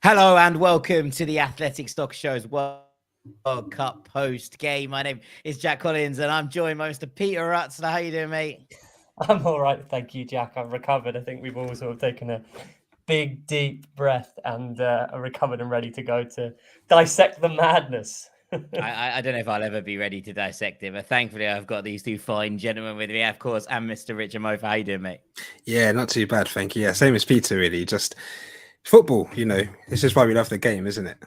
Hello and welcome to the Athletic Stock Show's World Cup post game. My name is Jack Collins and I'm joined by Mr. Peter Rutzler. How you doing, mate? I'm all right, thank you, Jack. I've recovered. I think we've all sort of taken a big, deep breath and are recovered and ready to go to dissect the madness. I don't know if I'll ever be ready to dissect it, but thankfully I've got these two fine gentlemen with me, of course, and Mr. Richard Amofa. How you doing, mate? Yeah, not too bad, thank you. Yeah, same as Peter, really. Just football, This is why we love the game, isn't it?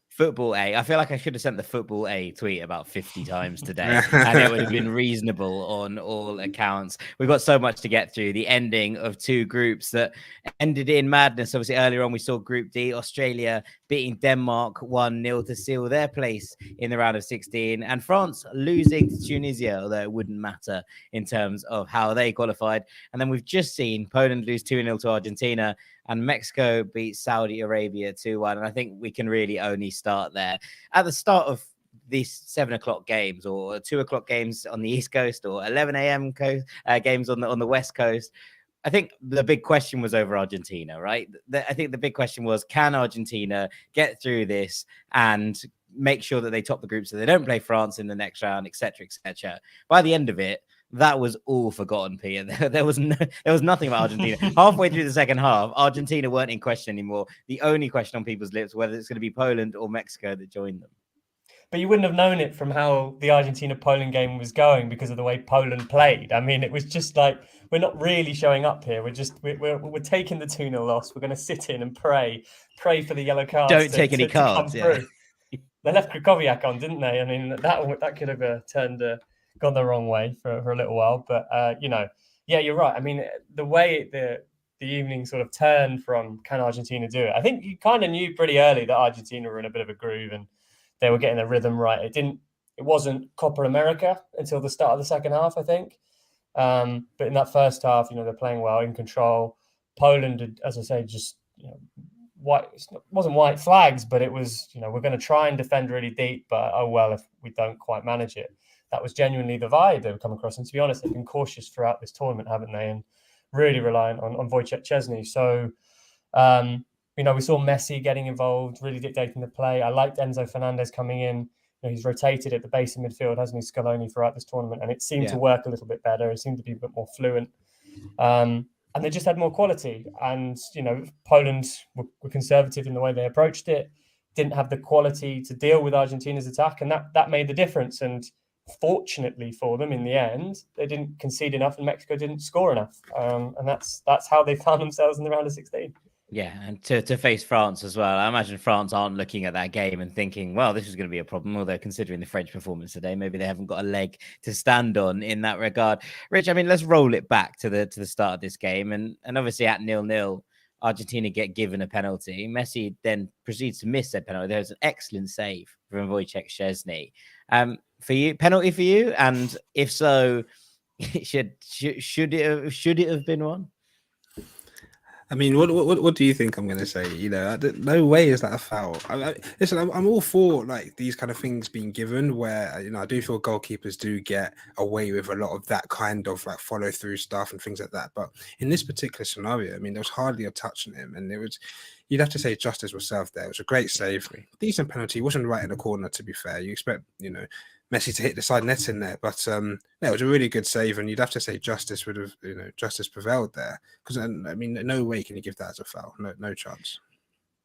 Football A. I feel like I should have sent the Football A tweet about 50 times today, and it would have been reasonable on all accounts. We've got so much to get through. The ending of two groups that ended in madness. Obviously, earlier on, we saw Group D, Australia beating Denmark 1-0 to seal their place in the round of 16, and France losing to Tunisia, although it wouldn't matter in terms of how they qualified. And then we've just seen Poland lose 2-0 to Argentina, and Mexico beat Saudi Arabia 2-1. And I think we can really only start there. At the start of these 7 o'clock games or 2 o'clock games on the East Coast or 11 a.m. games on the West Coast, I think the big question was over Argentina, right? I think the big question was, can Argentina get through this and make sure that they top the group so they don't play France in the next round, etc., etc. By the end of it, that was all forgotten, Peter. There was nothing about Argentina. Halfway through the second half, Argentina weren't in question anymore. The only question on people's lips, whether it's going to be Poland or Mexico that joined them. But you wouldn't have known it from how the Argentina-Poland game was going because of the way Poland played. I mean, it was just like, we're not really showing up here. We're taking the 2-0 loss. We're going to sit in and pray for the yellow cards. Don't take any cards. Yeah. They left Krychowiak on, didn't they? I mean, that could have gone the wrong way for a little while. But yeah, you're right. I mean, the way the evening sort of turned from can Argentina do it? I think you kind of knew pretty early that Argentina were in a bit of a groove and they were getting the rhythm right. It wasn't Copa America until the start of the second half, I think. But in that first half, they're playing well, in control. Poland, as I say, just it wasn't white flags, but it was, we're going to try and defend really deep, but oh well if we don't quite manage it. That was genuinely the vibe they've come across. And to be honest, they've been cautious throughout this tournament, haven't they? And really reliant on Wojciech Szczesny. So, we saw Messi getting involved, really dictating the play. I liked Enzo Fernandez coming in. He's rotated at the base of midfield, hasn't he, Scaloni, throughout this tournament? And it seemed to work a little bit better. It seemed to be a bit more fluent. And they just had more quality. And, Poland were conservative in the way they approached it, didn't have the quality to deal with Argentina's attack. And that made the difference. And fortunately for them, in the end, they didn't concede enough and Mexico didn't score enough. And that's how they found themselves in the round of 16. Yeah, and to face France as well. I imagine France aren't looking at that game and thinking, well, this is going to be a problem. Although considering the French performance today, maybe they haven't got a leg to stand on in that regard. Rich, I mean, let's roll it back to the start of this game. And obviously at 0-0, Argentina get given a penalty. Messi then proceeds to miss that penalty. There's an excellent save from Wojciech Szczesny. For you, penalty for you? And if so, should it have been one? I mean, what do you think I'm going to say? No way is that a foul. Listen, I'm all for like these kind of things being given where, I do feel goalkeepers do get away with a lot of that kind of like follow through stuff and things like that. But in this particular scenario, I mean, there was hardly a touch on him. And you'd have to say justice was served there. It was a great save. Decent penalty. Wasn't right in the corner, to be fair. You expect, Messi to hit the side net in there, but it was a really good save, and you'd have to say justice would have, justice prevailed there. Because I mean, no way can you give that as a foul, no chance.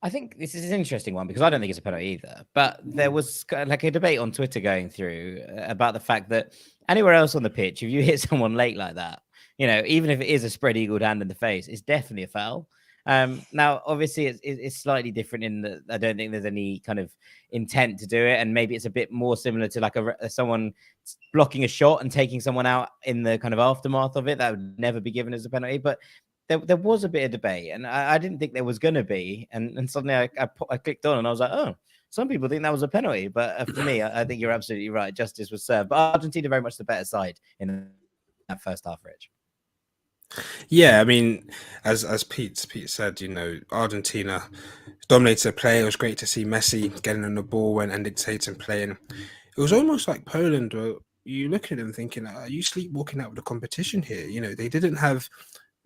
I think this is an interesting one because I don't think it's a penalty either. But there was like a debate on Twitter going through about the fact that anywhere else on the pitch, if you hit someone late like that, even if it is a spread eagled hand in the face, it's definitely a foul. Now, obviously, it's slightly different in that I don't think there's any kind of intent to do it. And maybe it's a bit more similar to like someone blocking a shot and taking someone out in the kind of aftermath of it. That would never be given as a penalty. But there was a bit of debate and I didn't think there was going to be. And suddenly I clicked on and I was like, oh, some people think that was a penalty. But for me, I think you're absolutely right. Justice was served. But Argentina very much the better side in that first half, Rich. Yeah, I mean, as Pete said, Argentina dominated the play. It was great to see Messi getting on the ball and dictating play. And it was almost like Poland, where you look at them thinking, are you sleepwalking out of the competition here? They didn't have,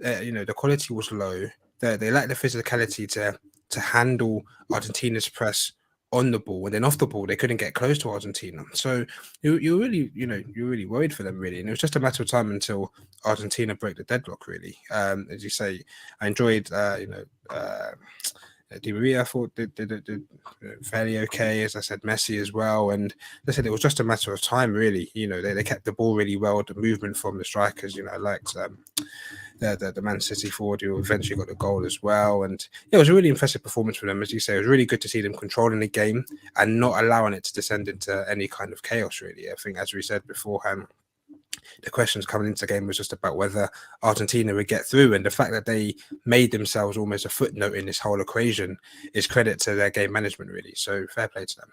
the quality was low. They lacked the physicality to handle Argentina's press on the ball, and then off the ball they couldn't get close to Argentina. So you're really, you're really worried for them, really. And it was just a matter of time until Argentina broke the deadlock, really. As you say, I enjoyed, Di Maria, I thought did fairly okay. As I said, Messi as well. And I said it was just a matter of time, really. They kept the ball really well. The movement from the strikers, I liked the Man City forward who eventually got the goal as well. And it was a really impressive performance for them. As you say, it was really good to see them controlling the game and not allowing it to descend into any kind of chaos, really. I think, as we said beforehand, the questions coming into the game was just about whether Argentina would get through, and the fact that they made themselves almost a footnote in this whole equation is credit to their game management, really. So fair play to them.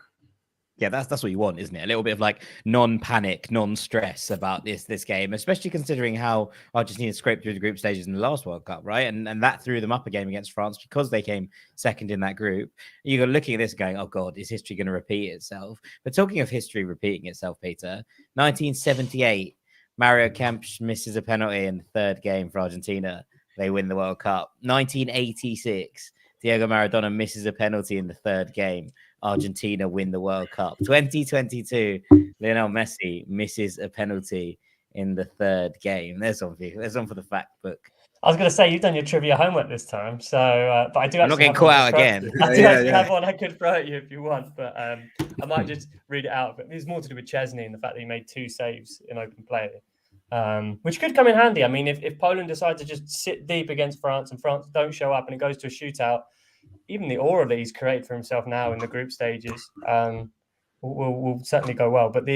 Yeah, that's what you want, isn't it? A little bit of like non-panic, non-stress about this game, especially considering how Argentina scraped through the group stages in the last World Cup, right? And that threw them up a game against France because they came second in that group. You're looking at this going, oh God, is history going to repeat itself? But talking of history repeating itself, Peter, 1978, Mario Kempes misses a penalty in the third game for Argentina. They win the World Cup. 1986, Diego Maradona misses a penalty in the third game. Argentina win the World Cup. 2022, Lionel Messi misses a penalty in the third game. There's one for you. There's one for the fact book. I was going to say, you've done your trivia homework this time, so but I do. I'm not getting caught out again. I do actually have one I could throw at you if you want, but I might just read it out. But there's more to do with Chesney and the fact that he made 2 saves in open play, which could come in handy. I mean, if Poland decide to just sit deep against France and France don't show up and it goes to a shootout, even the aura that he's created for himself now in the group stages will certainly go well. But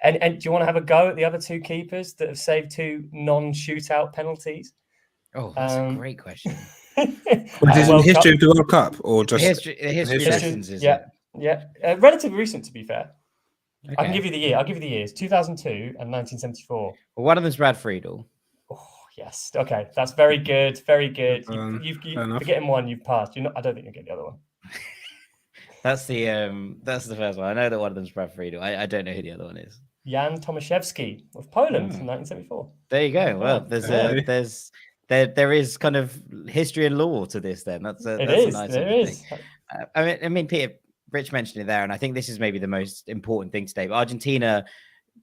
and do you want to have a go at the other 2 keepers that have saved 2 non-shootout penalties? Oh, that's a great question. Was this in the history of the World Cup or just history lessons? Is it? Yeah. Relatively recent, to be fair. Okay. I can give you the year. I'll give you the years: 2002 and 1974. Well, one of them's Brad Friedel. Oh, yes. Okay, that's very good. Very good. You've forgetting one, you've passed. I don't think you'll get the other one. That's the first one. I know that one of them's Brad Friedel. I don't know who the other one is. Jan Tomaszewski of Poland in 1974. There you go. Well, there is kind of history and lore to this. Then that's a nice thing. I mean, Peter, Rich mentioned it there, and I think this is maybe the most important thing today. But Argentina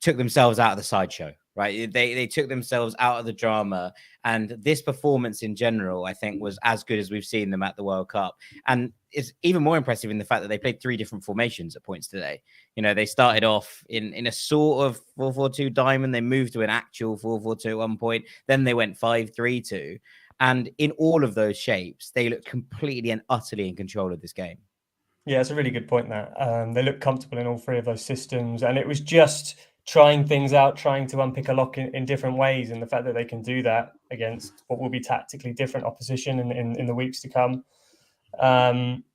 took themselves out of the sideshow, right? They took themselves out of the drama, and this performance in general, I think, was as good as we've seen them at the World Cup. And it's even more impressive in the fact that they played 3 different formations at points today. They started off in a sort of 4-4-2 diamond. They moved to an actual 4-4-2 at one point. Then they went 5-3-2. And in all of those shapes, they looked completely and utterly in control of this game. Yeah, it's a really good point there. They looked comfortable in all 3 of those systems. And it was just trying things out, trying to unpick a lock in different ways. And the fact that they can do that against what will be tactically different opposition in the weeks to come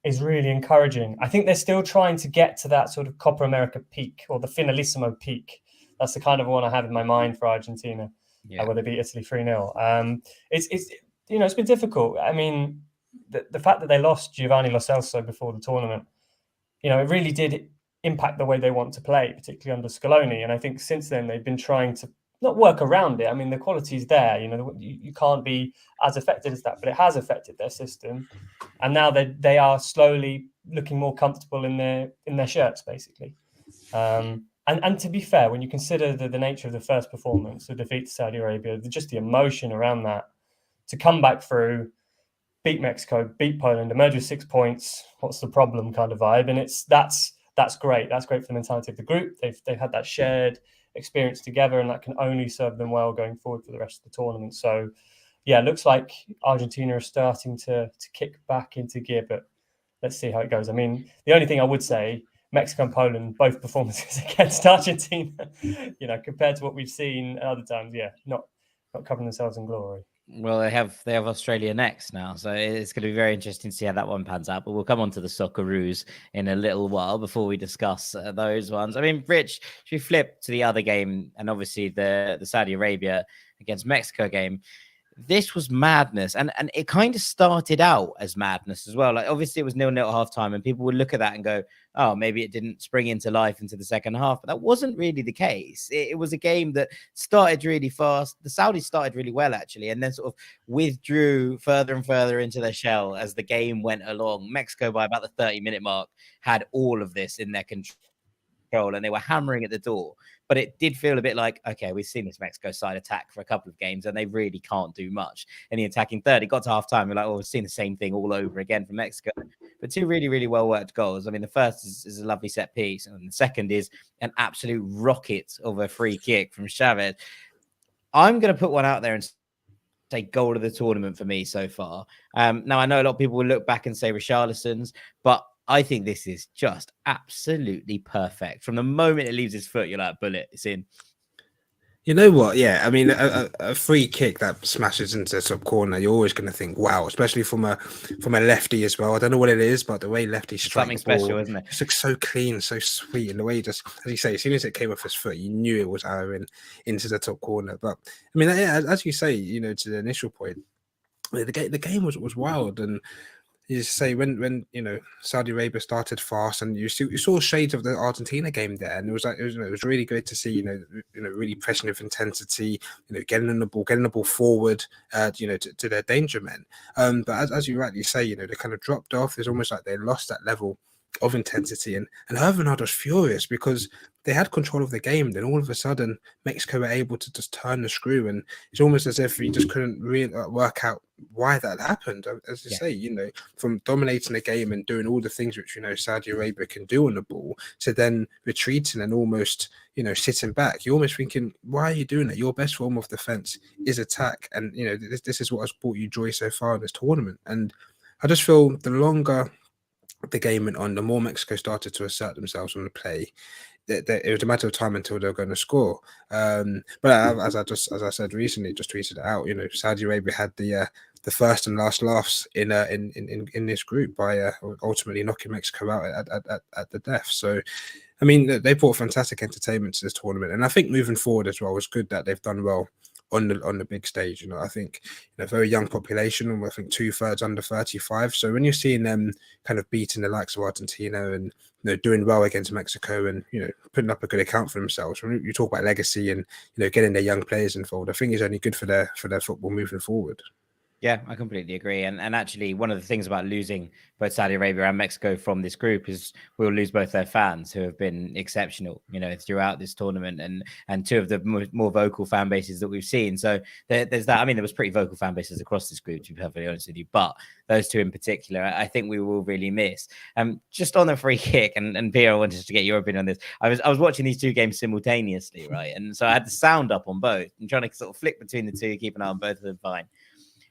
is really encouraging. I think they're still trying to get to that sort of Copa America peak or the Finalissimo peak. That's the kind of one I have in my mind for Argentina, where they beat Italy 3-0. It's been difficult. I mean, the fact that they lost Giovanni Lo Celso before the tournament, it really did impact the way they want to play, particularly under Scaloni. And I think since then they've been trying to not work around it. I mean, the quality's there. You can't be as affected as that, but it has affected their system. And now they are slowly looking more comfortable in their shirts, basically. And to be fair, when you consider the nature of the first performance, the defeat to Saudi Arabia, just the emotion around that, to come back through, beat Mexico, beat Poland, emerge with 6 points. What's the problem? Kind of vibe, and that's great. That's great for the mentality of the group. They've had that shared experience together, and that can only serve them well going forward for the rest of the tournament. So, yeah, it looks like Argentina are starting to kick back into gear, but let's see how it goes. I mean, the only thing I would say, Mexico and Poland, both performances against Argentina, compared to what we've seen at other times, not covering themselves in glory. Well, they have Australia next now, so it's going to be very interesting to see how that one pans out. But we'll come on to the Socceroos in a little while before we discuss those ones. I mean, Rich, should we flip to the other game, and obviously the Saudi Arabia against Mexico game? this was madness, and it kind of started out as madness as well. Like obviously it was 0-0 at halftime, and people would look at that and go, "Oh, maybe it didn't spring into life into the second half." But that wasn't really the case. It was a game that started really fast. The Saudis started really well actually, and then sort of withdrew further and further into their shell as the game went along. Mexico, by about the 30-minute mark, had all of this in their control, and they were hammering at the door. But it did feel a bit like, okay, we've seen this Mexico side attack for a couple of games and they really can't do much in the attacking third. It got to half time. We're like, oh, we've seen the same thing all over again from Mexico. But two really, really well worked goals. I mean, the first is a lovely set piece, and the second is an absolute rocket of a free kick from Chavez. I'm going to put one out there and say goal of the tournament for me so far. Now, I know a lot of people will look back and say Richarlison's, but I think this is just absolutely perfect. From the moment it leaves his foot, you're like, bullet, it's in. You know what? Yeah, I mean, a free kick that smashes into the top corner, you're always going to think, wow, especially from a lefty as well. I don't know what it is, but the way lefty strike something special, isn't it? It looks so clean, so sweet, and the way he just, as you say, as soon as it came off his foot, you knew it was arrowing into the top corner. But I mean, yeah, as you say, you know, to the initial point, the game was wild, and you say when you know Saudi Arabia started fast, and you saw shades of the Argentina game there, and it was really great to see you know really pressing with intensity, you know getting the ball forward, you know to their danger men. But as you rightly say, you know they kind of dropped off. It's almost like they lost that level of intensity, and Hervenard was furious because they had control of the game. Then all of a sudden, Mexico were able to just turn the screw, and it's almost as if he just couldn't really work out why that happened. As you say, you know, from dominating the game and doing all the things which you know Saudi Arabia can do on the ball, to then retreating and almost you know sitting back. You're almost thinking, why are you doing it? Your best form of defense is attack, and you know this is what has brought you joy so far in this tournament. And I just feel the longer the game went on, the more Mexico started to assert themselves on the play. It was a matter of time until they were going to score. But as I said recently, just tweeted it out. You know, Saudi Arabia had the first and last laughs in this group by ultimately knocking Mexico out at the death. So, I mean, they brought fantastic entertainment to this tournament, and I think moving forward as well, it's good that they've done well on the big stage. You know, I think you know very young population, and I think 2/3 under 35. So when you're seeing them kind of beating the likes of Argentina and you know doing well against Mexico and you know putting up a good account for themselves, when you talk about legacy and you know getting their young players involved, I think it's only good for their football moving forward. Yeah, I completely agree. And actually, one of the things about losing both Saudi Arabia and Mexico from this group is we'll lose both their fans who have been exceptional, you know, throughout this tournament, and two of the more vocal fan bases that we've seen. So there's that. I mean, there was pretty vocal fan bases across this group, to be perfectly honest with you, but those two in particular, I think we will really miss. Just on the free kick, and Pierre, I wanted to get your opinion on this. I was watching these two games simultaneously, right? And so I had the sound up on both and trying to sort of flick between the two, keep an eye on both of them fine.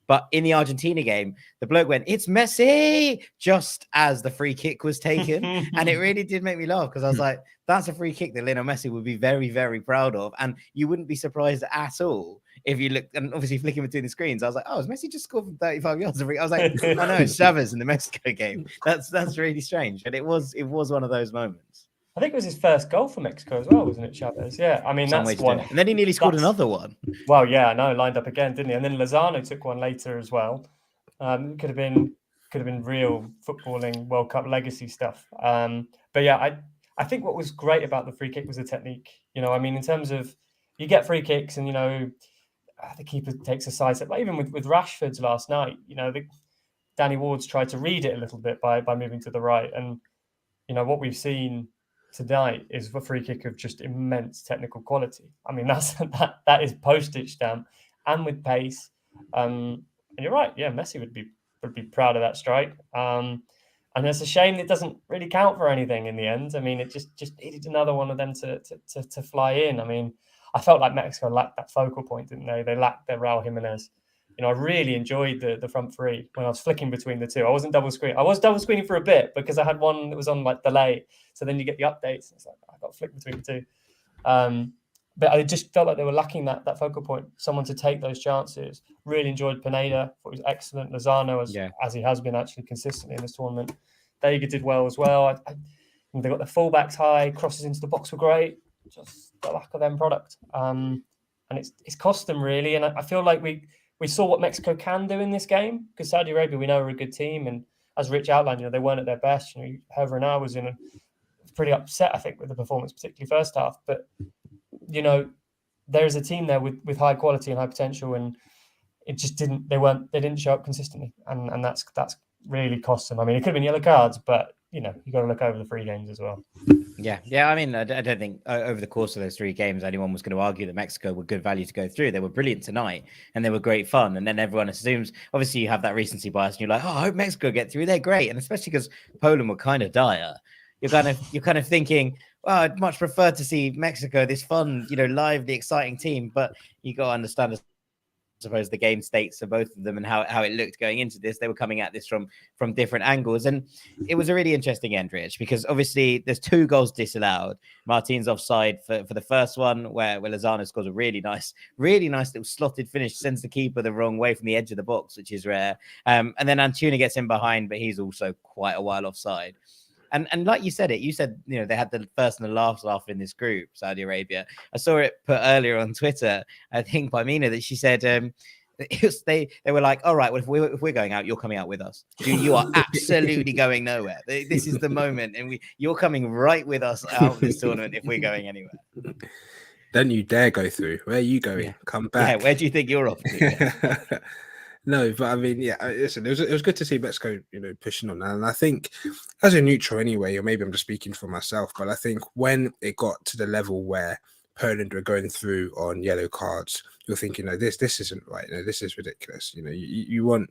But in the Argentina game, the bloke went, "It's Messi," just as the free kick was taken. And it really did make me laugh because I was like, that's a free kick that Lionel Messi would be very, very proud of. And you wouldn't be surprised at all if you look, and obviously flicking between the screens, I was like, oh, has Messi just scored from 35 yards? I was like, oh no, it's Chavez in the Mexico game. That's really strange. But it was one of those moments. I think it was his first goal for Mexico as well, wasn't it, Chavez? Yeah, I mean, that's one. And then he nearly scored another one. Well, yeah, I know, lined up again, didn't he? And then Lozano took one later as well. Could have been real footballing World Cup legacy stuff. But yeah, I think what was great about the free kick was the technique. You know, I mean, in terms of you get free kicks and, you know, the keeper takes a side step. Like even with Rashford's last night, you know, Danny Ward's tried to read it a little bit by moving to the right. And, you know, what we've seen tonight is a free kick of just immense technical quality. I mean, that is postage stamp and with pace. And you're right, yeah, Messi would be proud of that strike. And it's a shame it doesn't really count for anything in the end. I mean, it just needed another one of them to fly in. I mean, I felt like Mexico lacked that focal point, didn't they? They lacked their Raul Jimenez. You know, I really enjoyed the front three when I was flicking between the two. I wasn't double screening. I was double screening for a bit because I had one that was on like delay. So then you get the updates. It's like I got to flick between the two. But I just felt like they were lacking that focal point, someone to take those chances. Really enjoyed Pineda. Thought he was excellent. Lozano, as he has been actually consistently in this tournament. Dega did well as well. They got their fullbacks high. Crosses into the box were great. Just the lack of end product. And it's cost them really. And I feel like we we saw what Mexico can do in this game, because Saudi Arabia, we know, are a good team, and as Rich outlined, they weren't at their best. Hervé Renard was pretty upset, I think, with the performance, particularly first half. But there is a team there with high quality and high potential, and it just didn't. They didn't show up consistently, and that's really cost them. I mean, it could have been yellow cards, but you got to look over the 3 games as well. Yeah. I mean, I don't think over the course of those 3 games, anyone was going to argue that Mexico were good value to go through. They were brilliant tonight, and they were great fun. And then everyone assumes, obviously, you have that recency bias, and you're like, oh, I hope Mexico get through. They're great, and especially because Poland were kind of dire. You're kind of thinking, well, I'd much prefer to see Mexico, this fun, lively, exciting team. But you got to understand, I suppose, the game stakes for both of them and how it looked going into this. They were coming at this from different angles, and it was a really interesting end, Rich, because obviously there's 2 goals disallowed. Martin's offside for the first one, where Lozano scores a really nice little slotted finish, sends the keeper the wrong way from the edge of the box, which is rare. And then Antuna gets in behind, but he's also quite a while offside. And like you said, they had the first and the last laugh in this group, Saudi Arabia. I saw it put earlier on Twitter, I think by Mina, that she said they were like, all right, well, if we're going out, you're coming out with us. You are absolutely going nowhere. This is the moment, and you're coming right with us out of this tournament if we're going anywhere. Don't you dare go through. Where are you going? Yeah. Come back. Yeah, where do you think you're off to? No, but I mean, listen, it was good to see Mexico, pushing on that. And I think as a neutral anyway, or maybe I'm just speaking for myself, but I think when it got to the level where Poland were going through on yellow cards, you're thinking, no, this isn't right. No, this is ridiculous. You want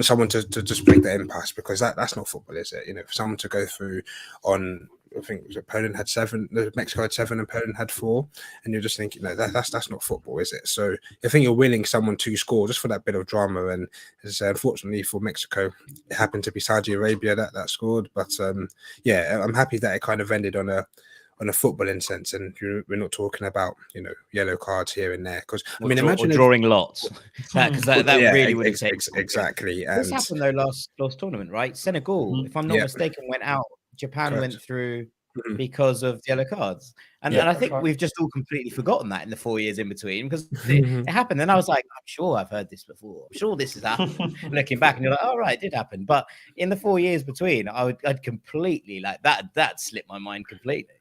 someone to just break the impasse, because that's not football, is it? For someone to go through on, I think Poland had 7, Mexico had 7, and Poland had 4, and you're just thinking, no, that's not football, is it? So I think you're willing someone to score just for that bit of drama, and as unfortunately for Mexico, it happened to be Saudi Arabia that scored. But I'm happy that it kind of ended on a footballing sense, and we're not talking about yellow cards here and there, because I mean, imagine drawing lots, because that really would take exactly. This happened though last tournament, right? Senegal, if I'm not mistaken, went out. Japan went through because of yellow cards, and I think we've just all completely forgotten that in the 4 years in between, because it happened. And I was like, I'm sure I've heard this before. I'm sure this has happened. Looking back, and you're like, oh right, it did happen. But in the 4 years between, I'd completely that slipped my mind completely.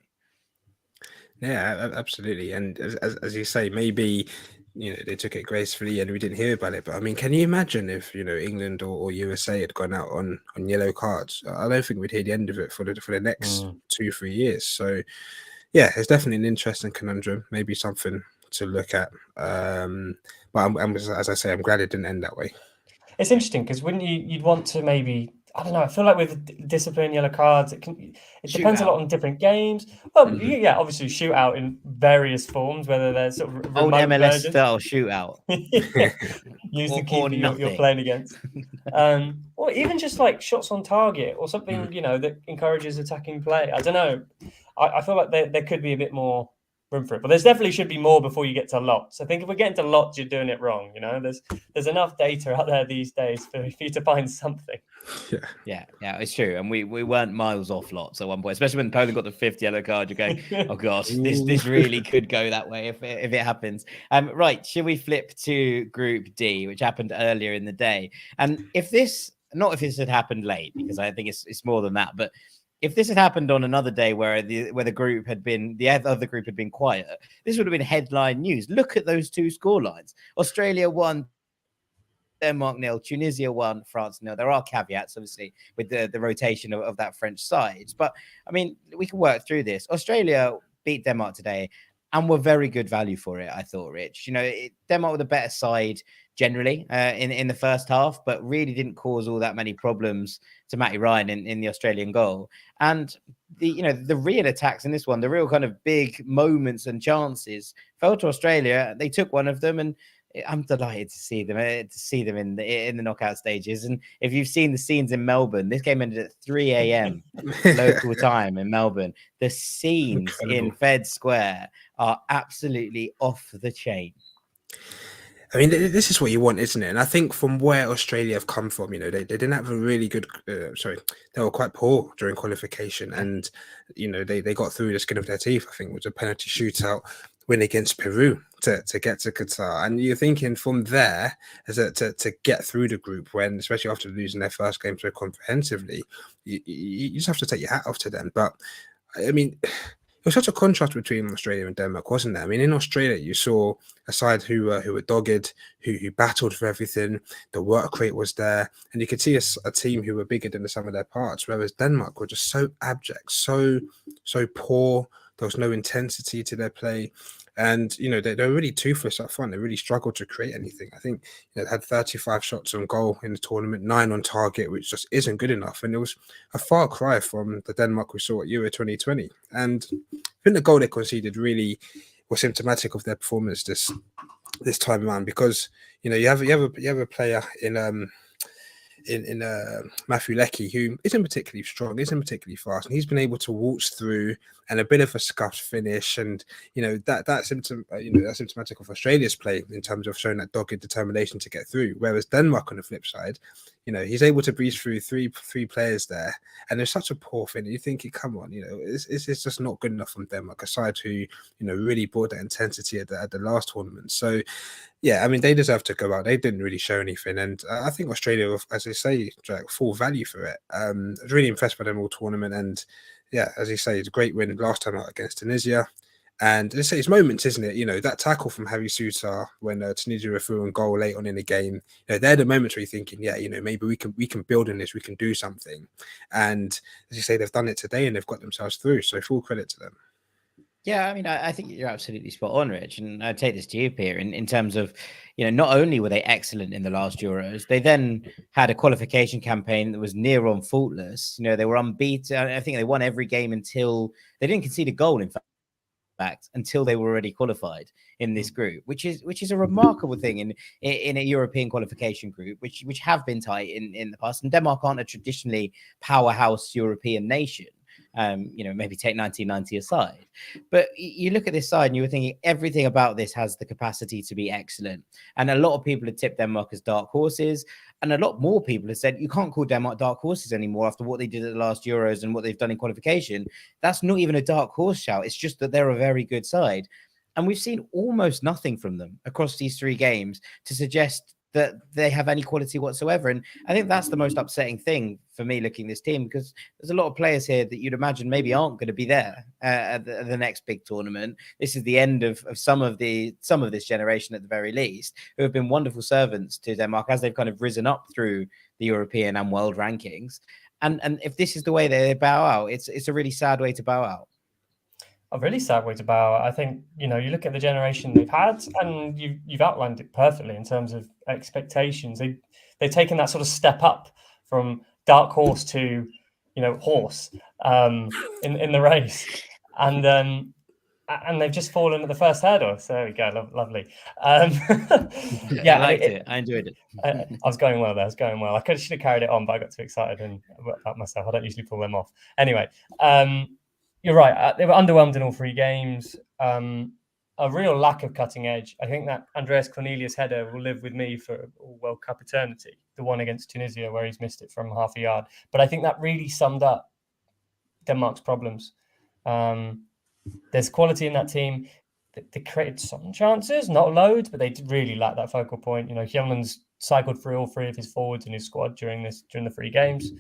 Yeah, absolutely. And as you say, maybe they took it gracefully and we didn't hear about it. But I mean, can you imagine if England or USA had gone out on yellow cards? I don't think we'd hear the end of it for the next 2-3 years. So yeah, it's definitely an interesting conundrum. Maybe something to look at. But as I say, I'm glad it didn't end that way. It's interesting, because wouldn't you'd want to maybe, I don't know, I feel like with discipline, yellow cards, it depends a lot on different games. Well, yeah, obviously shootout in various forms, whether they're sort of old MLS versions. style shootout. Use the keeper you're playing against. Or even just like shots on target, or something, that encourages attacking play. I don't know. I feel like there could be a bit more room for it, but there's definitely should be more before you get to lots. I think if we're getting to lots, you're doing it wrong. There's enough data out there these days for you to find something. Yeah, it's true. And we weren't miles off lots at one point, especially when Poland got the 5th yellow card. You're going, oh gosh, this really could go that way if it happens. Right, should we flip to Group D, which happened earlier in the day? And if this had happened late, because I think it's more than that, but if this had happened on another day where the other group had been quiet, this would have been headline news. Look at those 2 scorelines. Australia 1, Denmark 0, Tunisia 1, France 0. There are caveats, obviously, with the rotation of that French side. But, I mean, we can work through this. Australia beat Denmark today and were very good value for it, I thought, Rich. Denmark were the better side generally in the first half, but really didn't cause all that many problems to Matty Ryan in the Australian goal. And the real attacks in this one, the real kind of big moments and chances fell to Australia. They took one of them, and I'm delighted to see them in the knockout stages. And if you've seen the scenes in Melbourne, this game ended at 3 a.m. local time in Melbourne. The scenes in Fed Square are absolutely off the chain. I mean, this is what you want, isn't it? And I think from where Australia have come from, they didn't have a really good, they were quite poor during qualification, and, they got through the skin of their teeth. I think it was a penalty shootout win against Peru to get to Qatar. And you're thinking from there to get through the group, when, especially after losing their first game so comprehensively, you just have to take your hat off to them. But I mean, it was such a contrast between Australia and Denmark, wasn't there? I mean, in Australia, you saw a side who were dogged, who battled for everything. The work rate was there, and you could see a team who were bigger than the sum of their parts. Whereas Denmark were just so abject, so poor. There was no intensity to their play. And, you know, they're really toothless up front. They really struggled to create anything. I think they had 35 shots on goal in the tournament, 9 on target, which just isn't good enough. And it was a far cry from the Denmark we saw at Euro 2020. And I think the goal they conceded really was symptomatic of their performance this time around, because, you know, you have a player in Matthew Leckie, who isn't particularly strong, isn't particularly fast, and he's been able to waltz through and a bit of a scuffed finish, and you know that's symptomatic of Australia's play in terms of showing that dogged determination to get through. Whereas Denmark, on the flip side, you know, he's able to breeze through three players there, and there's such a poor finish. You think, come on, you know, it's just not good enough from Denmark, a side who, you know, really brought that intensity at the last tournament. So yeah, I mean, they deserve to go out. They didn't really show anything. And I think Australia, as I say, Jack, full value for it. I was really impressed by them all tournament. And yeah, as you say, it's a great win last time out against Tunisia. And as I say, it's moments, isn't it? You know, that tackle from Harry Souttar when Tunisia were through on goal late on in the game, you know, they're the moments where you're thinking, yeah, you know, maybe we can build on this, we can do something. And as you say, they've done it today and they've got themselves through. So full credit to them. Yeah, I mean, I think you're absolutely spot on, Rich. And I take this to you, Pierre, in terms of, you know, not only were they excellent in the last Euros, they then had a qualification campaign that was near on faultless. You know, they were unbeaten. I think they won every game until they didn't concede a goal, in fact, until they were already qualified in this group, which is a remarkable thing in a European qualification group, which have been tight in the past. And Denmark aren't a traditionally powerhouse European nation. You know, maybe take 1990 aside, but you look at this side and you were thinking everything about this has the capacity to be excellent. And a lot of people have tipped Denmark as dark horses, and a lot more people have said you can't call Denmark dark horses anymore after what they did at the last Euros and what they've done in qualification. That's not even a dark horse shout. It's just that they're a very good side, and we've seen almost nothing from them across these 3 games to suggest that they have any quality whatsoever. And I think that's the most upsetting thing for me looking at this team, because there's a lot of players here that you'd imagine maybe aren't going to be there at the next big tournament. This is the end of some of this generation at the very least, who have been wonderful servants to Denmark as they've kind of risen up through the European and world rankings. And if this is the way they bow out, it's a really sad way to bow out. A really sad way to bow out. I think, you know, you look at the generation they've had, and you've outlined it perfectly in terms of expectations. They've taken that sort of step up from dark horse to, you know, horse in the race, and they've just fallen at the first hurdle. So there we go, lovely. Yeah, I liked it. I enjoyed it. I was going well there. I should have carried it on, but I got too excited and about myself. I don't usually pull them off. Anyway. You're right. They were underwhelmed in all 3 games. A real lack of cutting edge. I think that Andreas Cornelius header will live with me for World Cup eternity. The one against Tunisia where he's missed it from half a yard. But I think that really summed up Denmark's problems. There's quality in that team. They created some chances, not loads, but they really lack that focal point. You know, Hjelman's cycled through all 3 of his forwards in his squad during the 3 games.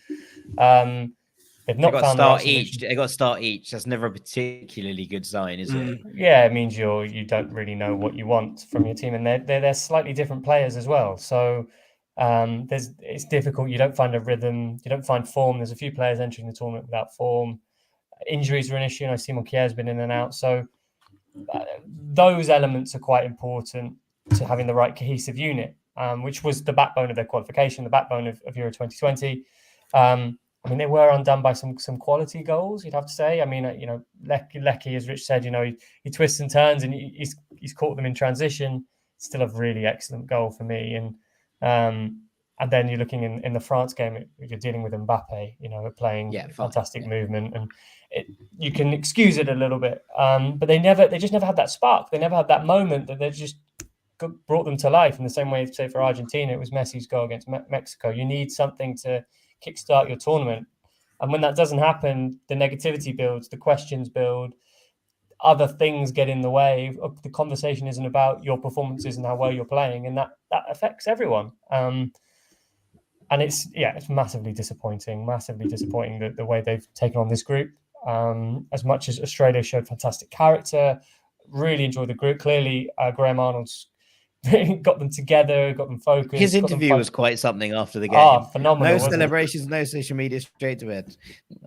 They've not found start each. They got to start each. That's never a particularly good sign, is it? Yeah, it means you don't really know what you want from your team, and they're slightly different players as well. So it's difficult. You don't find a rhythm. You don't find form. There's a few players entering the tournament without form. Injuries are an issue. I know Simon Kjær's been in and out. So those elements are quite important to having the right cohesive unit, which was the backbone of their qualification, the backbone of Euro 2020. I mean, they were undone by some quality goals, you'd have to say. I mean, you know, Leckie, as Rich said, you know, he twists and turns and he's caught them in transition. Still a really excellent goal for me. And then you're looking in the France game, you're dealing with Mbappe, you know, playing fantastic movement, and you can excuse it a little bit. But they just never had that spark. They never had that moment that they just brought them to life in the same way, say, for Argentina, it was Messi's goal against Mexico. You need something to kickstart your tournament, and when that doesn't happen, the negativity builds, the questions build, other things get in the way. The conversation isn't about your performances and how well you're playing, and that affects everyone. And it's massively disappointing the way they've taken on this group. As much as Australia showed fantastic character, really enjoyed the group. Clearly, Graham Arnold's got them together, got them focused. His interview was quite something after the game. Oh, phenomenal. No celebrations, no social media, straight to bed.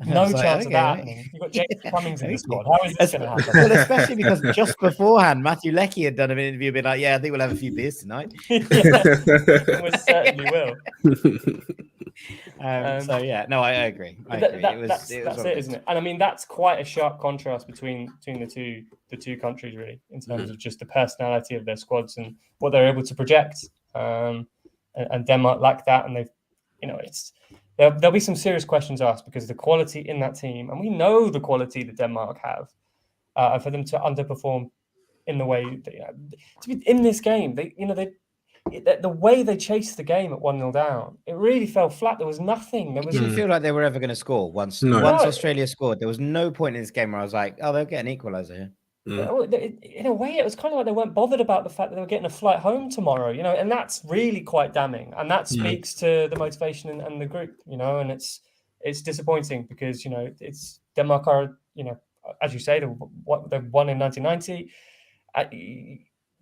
No chance of that happening. You've got James Cummings in the squad. How is this going to happen? Well, especially because just beforehand, Matthew Leckie had done an interview, being like, "Yeah, I think we'll have a few beers tonight." We certainly will. So yeah, no, I agree. That's it, isn't it? And I mean, that's quite a sharp contrast between the two countries, really, in terms of just the personality of their squads and what they're able to project. And Denmark lack that, and they've, there'll be some serious questions asked because the quality in that team, and we know the quality that Denmark have, for them to underperform in the way to be in this game, the way they chased the game at 1-0 down, it really fell flat. There was nothing. It didn't feel like they were ever going to score once Australia scored. There was no point in this game where I was like, "Oh, they'll get an equaliser here." In a way, it was kind of like they weren't bothered about the fact that they were getting a flight home tomorrow, and that's really quite damning. And that speaks to the motivation and the group, and it's disappointing because, it's Denmark are, as you say, they won in 1990.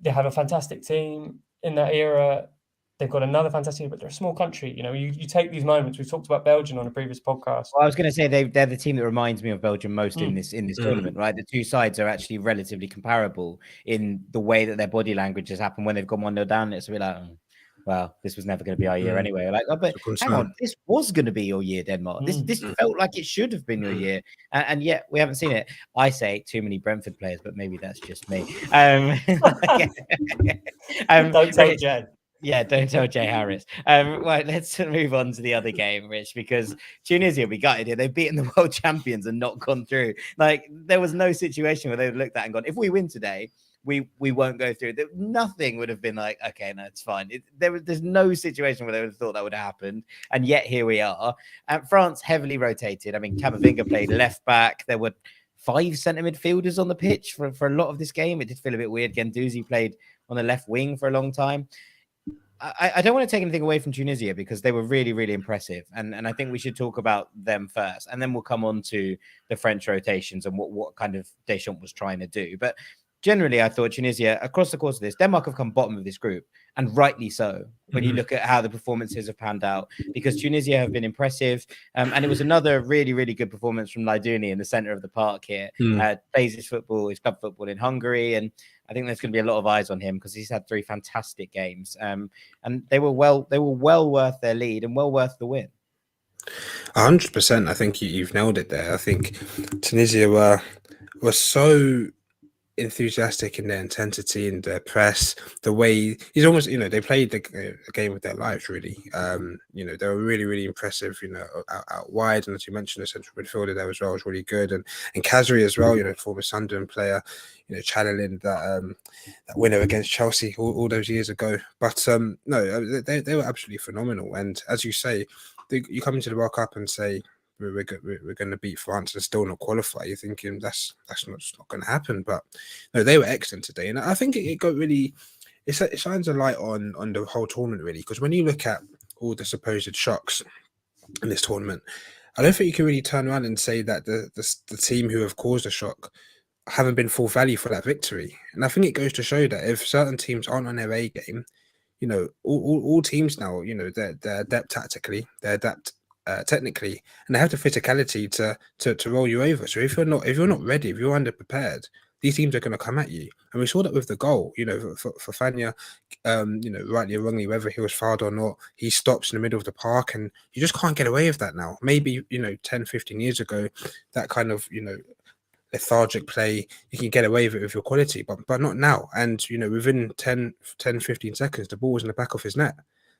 They have a fantastic team in that era. They've got another fantastic, but they're a small country. You take these moments. We've talked about Belgium on a previous podcast. Well, I was going to say they're the team that reminds me of Belgium most in this tournament, right? The two sides are actually relatively comparable in the way that their body language has happened when they've gone 1-0 down. It's a bit like, well, this was never going to be our year anyway. Like, but hang on, this was going to be your year, Denmark. This felt like it should have been your year, and yet we haven't seen it. I say too many Brentford players, but maybe that's just me. Don't tell Jay. Yeah, don't tell Jay Harris. Right, let's move on to the other game, Rich, because Tunisia, we got it here. They've beaten the world champions and not gone through. Like, there was no situation where they would looked at and gone, if we win today, we won't go through. Nothing would have been like, okay, no, it's fine. There's no situation where they would have thought that would have happened. And yet here we are. France heavily rotated. I mean, Camavinga played left back. There were 5 centre midfielders on the pitch for a lot of this game. It did feel a bit weird. Guendouzi played on the left wing for a long time. I don't want to take anything away from Tunisia because they were really, really impressive. And I think we should talk about them first. And then we'll come on to the French rotations and what kind of Deschamps was trying to do. But generally, I thought Tunisia, across the course of this, Denmark have come bottom of this group, and rightly so, when you look at how the performances have panned out, because Tunisia have been impressive. And it was another really, really good performance from Laiduni in the centre of the park here. Plays his club football in Hungary. And I think there's going to be a lot of eyes on him because he's had 3 fantastic games. And they were well worth their lead and well worth the win. 100%. I think you've nailed it there. I think Tunisia were so enthusiastic in their intensity and their press, the way he's almost, they played the game with their lives, really. They were really, really impressive, out wide. And as you mentioned, the central midfielder there as well was really good. And Khazri as well, former Sunderland player, channeling that winner against Chelsea all those years ago. But no, they were absolutely phenomenal. And as you say, you come into the World Cup and say, we're going to beat France and still not qualify. You're thinking that's not going to happen. But no, they were excellent today, and I think it got really. It shines a light on the whole tournament, really, because when you look at all the supposed shocks in this tournament, I don't think you can really turn around and say that the team who have caused a shock haven't been full value for that victory. And I think it goes to show that if certain teams aren't on their A game, all teams now, they're adept tactically, they're adept technically, and they have the physicality to roll you over. So if you're not ready, if you're underprepared, these teams are going to come at you. And we saw that with the goal, for Fania, rightly or wrongly, whether he was fouled or not, he stops in the middle of the park, and you just can't get away with that now. Maybe 10, 15 years ago, that kind of lethargic play, you can get away with it with your quality, but not now. And within 10, 15 seconds, the ball was in the back of his net.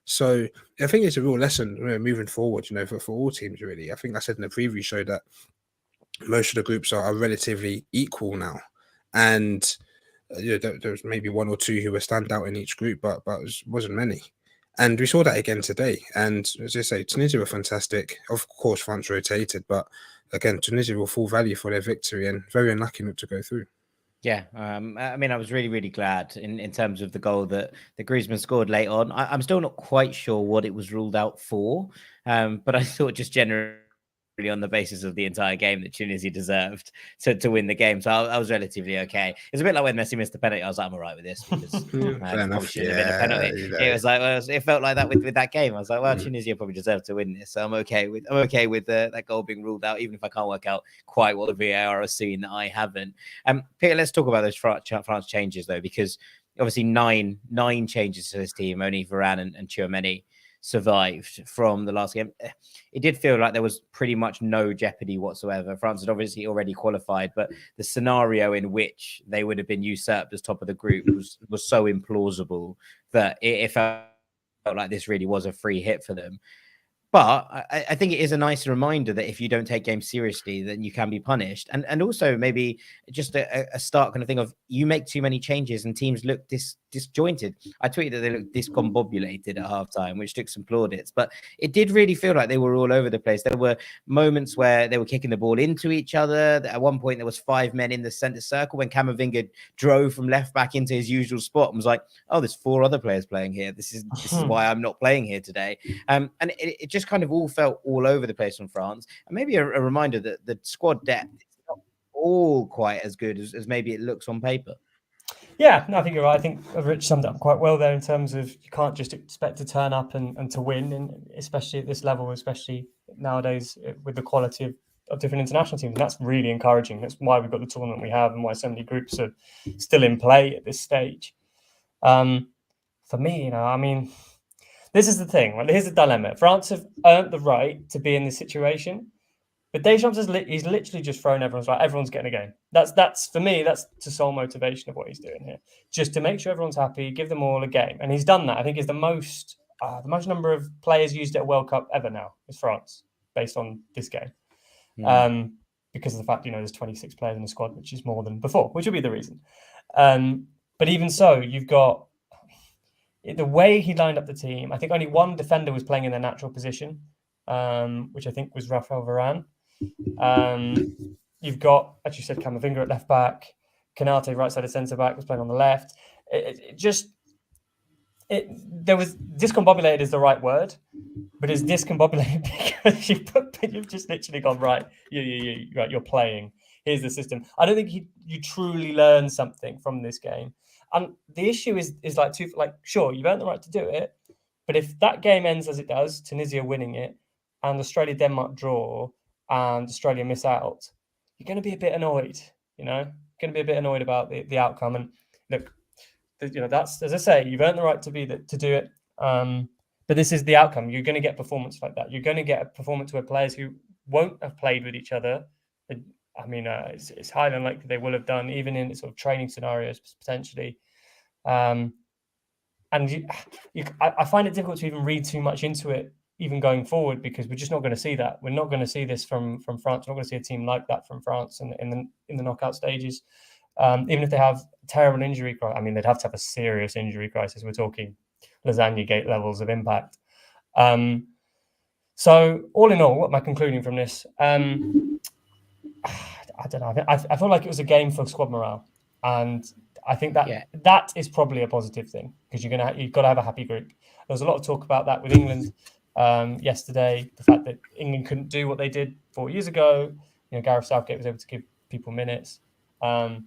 So I think it's a real lesson moving forward, for all teams, really. I think I said in the preview show that most of the groups are relatively equal now. And there's maybe 1 or 2 who were stand out in each group, but wasn't many. And we saw that again today. And as I say, Tunisia were fantastic. Of course, France rotated, but again, Tunisia were full value for their victory and very unlucky not to go through. Yeah, I mean, I was really, really glad in terms of the goal that Griezmann scored late on. I'm still not quite sure what it was ruled out for, but I thought just generally on the basis of the entire game that Tunisia deserved to win the game. So I was relatively okay. It's a bit like when Messi missed the penalty. I was like, I'm all right with this because Fair it probably enough. shouldn't have been a penalty. You know. It was like, well, it felt like that with that game. I was like, well, Tunisia probably deserved to win this. So I'm okay with that goal being ruled out, even if I can't work out quite what the VAR has seen that I haven't. Peter, let's talk about those France changes though, because obviously nine changes to this team. Only Varane and Tchouaméni survived from the last game. It did feel like there was pretty much no jeopardy whatsoever. France had obviously already qualified, but the scenario in which they would have been usurped as top of the group was so implausible that it felt like this really was a free hit for them. But I think it is a nice reminder that if you don't take games seriously, then you can be punished. And also maybe just a start kind of thing of you make too many changes and teams look disjointed. I tweeted that they looked discombobulated at halftime, which took some plaudits. But it did really feel like they were all over the place. There were moments where they were kicking the ball into each other. At one point, there was 5 men in the centre circle when Camavinga drove from left back into his usual spot and was like, oh, there's 4 other players playing here. This is why I'm not playing here today. And it just kind of all felt all over the place from France. And maybe a reminder that the squad depth is not all quite as good as maybe it looks on paper. Yeah, no, I think you're right. I think Rich summed it up quite well there in terms of you can't just expect to turn up and to win, and especially at this level, especially nowadays with the quality of different international teams. And that's really encouraging. That's why we've got the tournament we have and why so many groups are still in play at this stage. For me, I mean, this is the thing. Right? Here's the dilemma. France have earned the right to be in this situation. But Deschamps he's literally just thrown everyone's getting a game. That's for me, that's the sole motivation of what he's doing here. Just to make sure everyone's happy, give them all a game. And he's done that. I think is the most number of players used at a World Cup ever now is France, based on this game. Because of the fact, there's 26 players in the squad, which is more than before, which will be the reason. But even so, you've got the way he lined up the team. I think only one defender was playing in their natural position, which I think was Raphael Varane. You've got, as you said, Camavinga at left back, Kanate right side of centre back was playing on the left. There was discombobulated is the right word, but it's discombobulated because you've just literally gone right. You're playing. Here's the system. I don't think you truly learn something from this game, and the issue is sure you've earned the right to do it, but if that game ends as it does, Tunisia winning it, and Australia-Denmark draw, and Australia miss out, you're going to be a bit annoyed, going to be a bit annoyed about the outcome. And look, that's, as I say, you've earned the right to do it. But this is the outcome. You're going to get performance like that. You're going to get a performance where players who won't have played with each other, it's highly unlikely they will have done, even in sort of training scenarios, potentially. And I find it difficult to even read too much into it, even going forward, because we're just not going to see that. We're not going to see this from France. We're not going to see a team like that from France in the knockout stages. Even if they have terrible injury, they'd have to have a serious injury crisis. We're talking lasagna gate levels of impact. So all in all, what am I concluding from this? I don't know. I feel like it was a game for squad morale, and I think that is probably a positive thing, because you've got to have a happy group. There was a lot of talk about that with England yesterday. The fact that England couldn't do what they did 4 years ago. Gareth Southgate was able to give people minutes. I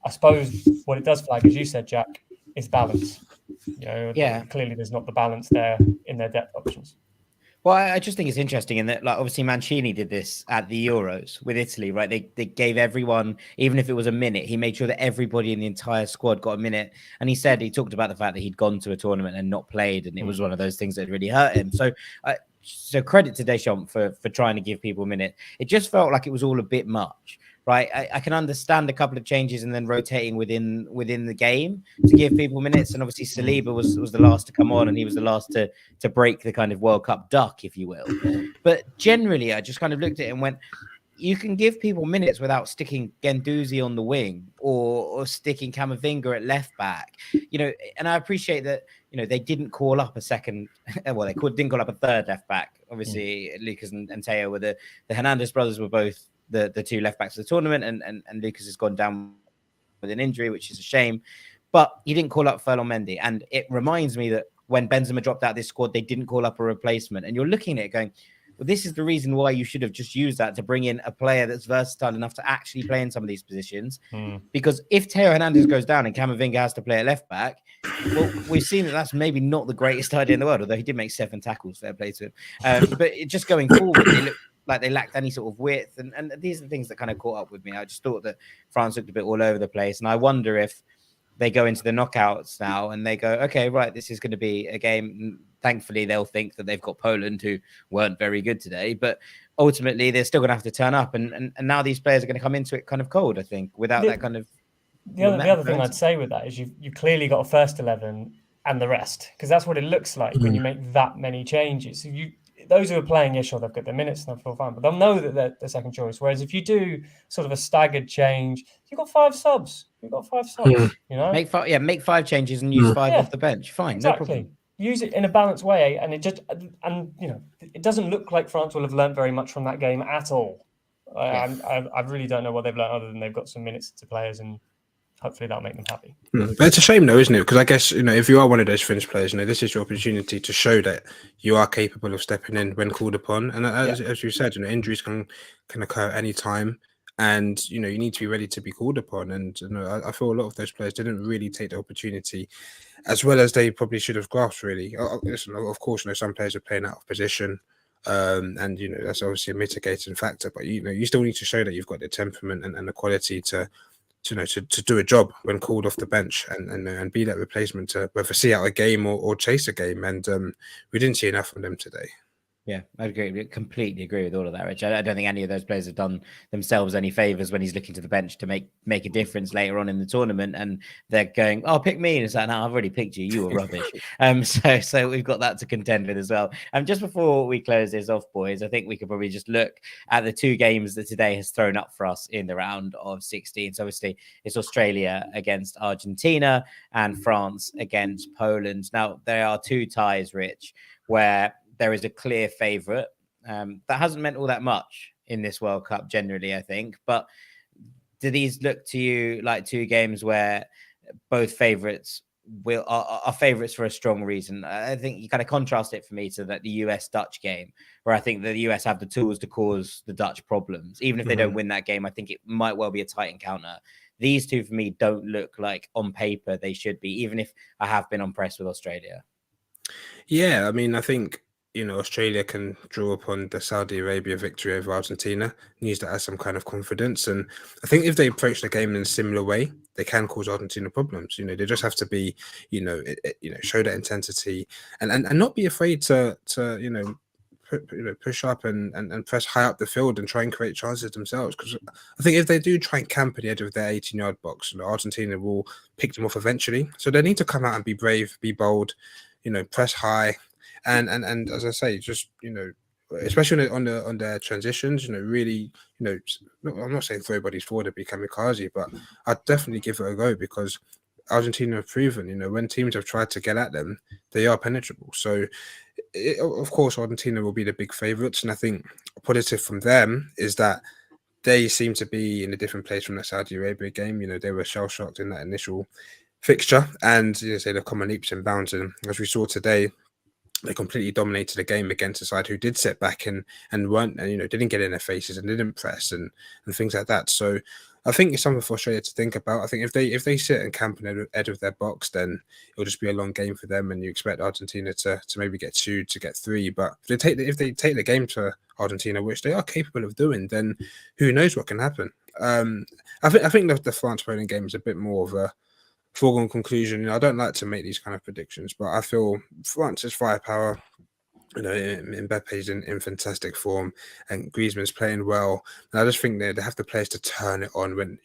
suppose what it does flag, as you said, Jack, is balance. Clearly there's not the balance there in their depth options. Well, I just think it's interesting in that, obviously Mancini did this at the Euros with Italy, right? They gave everyone, even if it was a minute, he made sure that everybody in the entire squad got a minute. And he talked about the fact that he'd gone to a tournament and not played, and it was one of those things that really hurt him. So credit to Deschamps for trying to give people a minute. It just felt like it was all a bit much. Right, I can understand a couple of changes and then rotating within the game to give people minutes. And obviously Saliba was the last to come on, and he was the last to break the kind of World Cup duck, if you will. But generally, I just kind of looked at it and went, you can give people minutes without sticking Guendouzi on the wing or sticking Camavinga at left back. And I appreciate that, they didn't call up a second. Well, they didn't call up a third left back. Obviously, Lucas and Teo were the Hernandez brothers were both the two left backs of the tournament, and Lucas has gone down with an injury, which is a shame. But he didn't call up Ferland Mendy. And it reminds me that when Benzema dropped out of this squad, they didn't call up a replacement. And you're looking at it going, well, this is the reason why you should have just used that to bring in a player that's versatile enough to actually play in some of these positions. Because if Teo Hernandez goes down and Camavinga has to play at left back, well, we've seen that that's maybe not the greatest idea in the world, although he did make 7 tackles, fair play to him. But just going forward, they look like they lacked any sort of width. And these are the things that kind of caught up with me. I just thought that France looked a bit all over the place. And I wonder if they go into the knockouts now and they go, okay, right, this is going to be a game. Thankfully, they'll think that they've got Poland, who weren't very good today. But ultimately, they're still going to have to turn up. And now these players are going to come into it kind of cold, I think, without that kind of... The other thing I'd say with that is you clearly got a first 11 and the rest, because that's what it looks like when you make that many changes. So those who are playing, sure, they've got their minutes and they'll feel fine, but they'll know that they're the second choice. Whereas if you do sort of a staggered change, you've got 5 subs. You know, make 5 changes and use 5 off the bench. Fine, exactly. No problem. Use it in a balanced way, and it doesn't look like France will have learned very much from that game at all. I really don't know what they've learned other than they've got some minutes to players, and hopefully that'll make them happy. But it's a shame though, isn't it? Because I guess, if you are one of those Finnish players, this is your opportunity to show that you are capable of stepping in when called upon. And as you said, injuries can occur at any time. And, you need to be ready to be called upon. And, I feel a lot of those players didn't really take the opportunity as well as they probably should have grasped, really. Listen, of course, some players are playing out of position. And, that's obviously a mitigating factor. But, you still need to show that you've got the temperament and the quality to do a job when called off the bench and be that replacement to whether see out a game or chase a game. And we didn't see enough from them today. Yeah, I agree. Completely agree with all of that, Rich. I don't think any of those players have done themselves any favors when he's looking to the bench to make a difference later on in the tournament. And they're going, "Oh, pick me," and it's like, "No, I've already picked you. You were rubbish." So we've got that to contend with as well. Just before we close this off, boys, I think we could probably just look at the 2 games that today has thrown up for us in the round of 16. So obviously, it's Australia against Argentina and France against Poland. Now there are 2 ties, Rich, where there is a clear favourite. That hasn't meant all that much in this World Cup generally, I think. But do these look to you like 2 games where both favourites are favourites for a strong reason? I think you kind of contrast it for me to the US-Dutch game, where I think the US have the tools to cause the Dutch problems. Even if they don't win that game, I think it might well be a tight encounter. These 2 for me don't look like on paper they should be, even if I have been impressed with Australia. Yeah, I think Australia can draw upon the Saudi Arabia victory over Argentina and use that as some kind of confidence. And I think if they approach the game in a similar way, they can cause Argentina problems. They just have to be, show that intensity and not be afraid to push up and press high up the field and try and create chances themselves. Because I think if they do try and camp at the edge of their 18-yard box, Argentina will pick them off eventually. So they need to come out and be brave, be bold, press high. And as I say, just especially on their transitions, really, I'm not saying throw bodies forward to be kamikaze, but I'd definitely give it a go because Argentina have proven, when teams have tried to get at them, they are penetrable. So, of course, Argentina will be the big favourites, and I think a positive from them is that they seem to be in a different place from the Saudi Arabia game. They were shell shocked in that initial fixture, and they've come on leaps and bounds, and as we saw today, they completely dominated the game against a side who did sit back and weren't, didn't get in their faces and didn't press and things like that. So I think it's something for Australia to think about. I think if they sit and camp in the edge of their box, then it'll just be a long game for them, and you expect Argentina to maybe get 2 to get 3. But if they take the game to Argentina, which they are capable of doing, then who knows what can happen. I think the France-Poland game is a bit more of a foregone conclusion. I don't like to make these kind of predictions, but I feel France's firepower, Mbappe's in fantastic form and Griezmann's playing well. And I just think they have the players to turn it on when,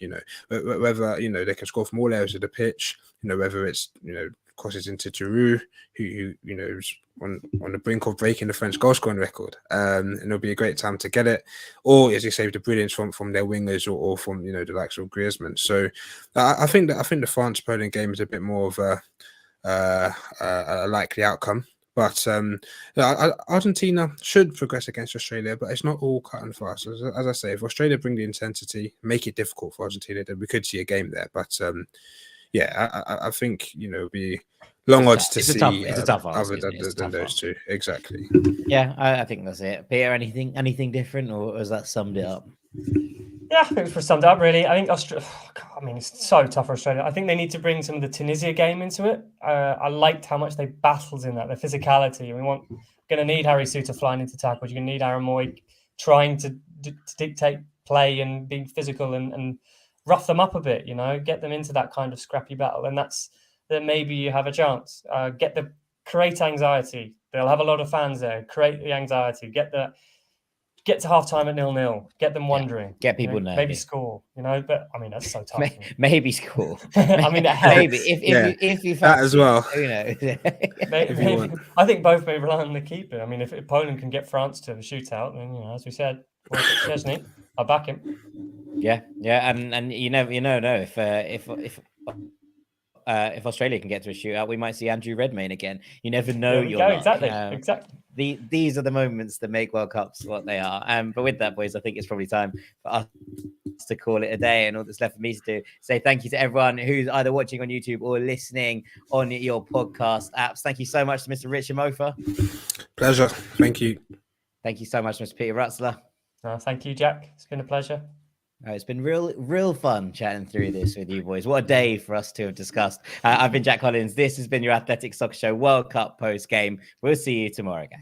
whether, they can score from all areas of the pitch, whether it's, crosses into Giroud, who is on the brink of breaking the French goal scoring record. And it'll be a great time to get it. Or, as you say, the brilliance from their wingers or from, the likes of Griezmann. So I think the France-Poland game is a bit more of a likely outcome. But Argentina should progress against Australia, but it's not all cut and fast. As I say, if Australia bring the intensity, make it difficult for Argentina, then we could see a game there. But I think it'll be long odds to see. It's a tough ask, other than those two. Exactly. Yeah, I think that's it. Peter, anything different, or has that summed it up? Yeah, I think it's summed up really. I think it's so tough for Australia. I think they need to bring some of the Tunisia game into it. I liked how much they battled in that, the physicality. Going to need Harry Souttar flying into tackles. You're going to need Aaron Moy trying to dictate play and being physical and rough them up a bit. Get them into that kind of scrappy battle, and then maybe you have a chance. Create anxiety. They'll have a lot of fans there. Create the anxiety. Get to halftime at 0-0. Get them wondering. Get people nervous. Maybe score. But I mean that's so tough. Maybe score. I mean that helps. Maybe if you that as well. Maybe, I think both may rely on the keeper. I mean, if Poland can get France to the shootout, then as we said, Chesney, I'll back him. Yeah, and you never know if Australia can get to a shootout, we might see Andrew Redmayne again. You never know. Exactly. These are the moments that make World Cups what they are. But with that, boys, I think it's probably time for us to call it a day. And all that's left for me to do, say thank you to everyone who's either watching on YouTube or listening on your podcast apps. Thank you so much to Mr. Rich Amofa. Pleasure. Thank you. Thank you so much, Mr. Peter Rutzler. Thank you, Jack. It's been a pleasure. It's been real fun chatting through this with you boys. What a day for us to have discussed. I've been Jack Collins. This has been your Athletic Soccer Show World Cup post game. We'll see you tomorrow again.